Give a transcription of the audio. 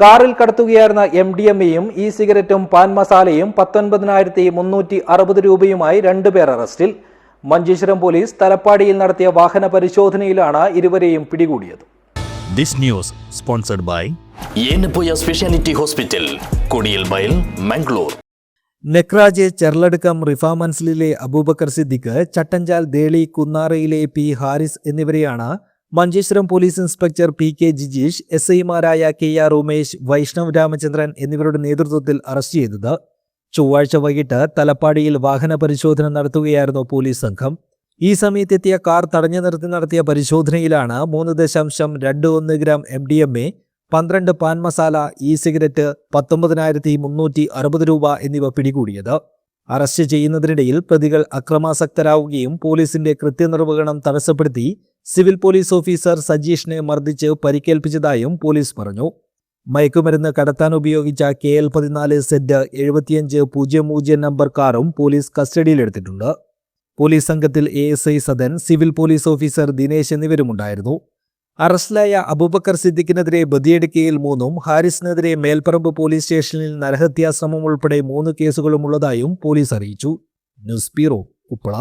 കാറിൽ കടത്തുകയായിരുന്ന MDMA-യും സിഗരറ്റും പാൻ മസാലയും 19,360 രൂപയുമായി രണ്ടുപേർ അറസ്റ്റിൽ. മഞ്ചേശ്വരം പോലീസ് തലപ്പാടിയിൽ നടത്തിയ വാഹന പരിശോധനയിലാണ് ഇരുവരെയും പിടികൂടിയത്. This news sponsored by Yenappoya Speciality Hospital, Kodiyal Mile, Mangalore. Nekraj Cherladukkam Rifa മൻസിലിലെ അബൂബക്കർ സിദ്ദിഖ്, ചട്ടഞ്ചാൽ ദേളി കുന്നാറയിലെ പി ഹാരിസ് എന്നിവരെയാണ് Manjeshwaram police inspector PK Jijeesh, SI-മാരായ KR ഉമേഷ്, വൈഷ്ണവ് രാമചന്ദ്രൻ എന്നിവരുടെ നേതൃത്വത്തിൽ അറസ്റ്റ് ചെയ്തത്. ചൊവ്വാഴ്ച വൈകിട്ട് തലപ്പാടിയിൽ വാഹന പരിശോധന നടത്തുകയായിരുന്നു പോലീസ് സംഘം. ഈ സമയത്തെത്തിയ കാർ തടഞ്ഞു നിർത്തി നടത്തിയ പരിശോധനയിലാണ് 3.21 gram MDMA, 12 pan masala, cigarette, 19,360 രൂപ എന്നിവ പിടികൂടിയത്. അറസ്റ്റ് ചെയ്യുന്നതിനിടയിൽ പ്രതികൾ അക്രമാസക്തരാവുകയും പോലീസിന്റെ കൃത്യനിർവഹണം തടസ്സപ്പെടുത്തി സിവിൽ പോലീസ് ഓഫീസർ സജീഷിനെ മർദ്ദിച്ച് പരിക്കേൽപ്പിച്ചതായും പോലീസ് പറഞ്ഞു. മയക്കുമരുന്ന് കടത്താൻ ഉപയോഗിച്ച KL14Z7500 നമ്പർ കാറും പോലീസ് കസ്റ്റഡിയിലെടുത്തിട്ടുണ്ട്. പോലീസ് സംഘത്തിൽ ASI Sadan, civil police officer Dinesh എന്നിവരുമുണ്ടായിരുന്നു. അറസ്റ്റിലായ അബൂബക്കർ സിദ്ദിഖിനെതിരെ ബദിയടുക്കയിൽ 3, ഹാരിസിനെതിരെ മേൽപ്പറമ്പ് പോലീസ് സ്റ്റേഷനിൽ നരഹത്യാശ്രമം ഉൾപ്പെടെ 3 കേസുകളും ഉള്ളതായും പോലീസ് അറിയിച്ചു. News bureau, Uppala.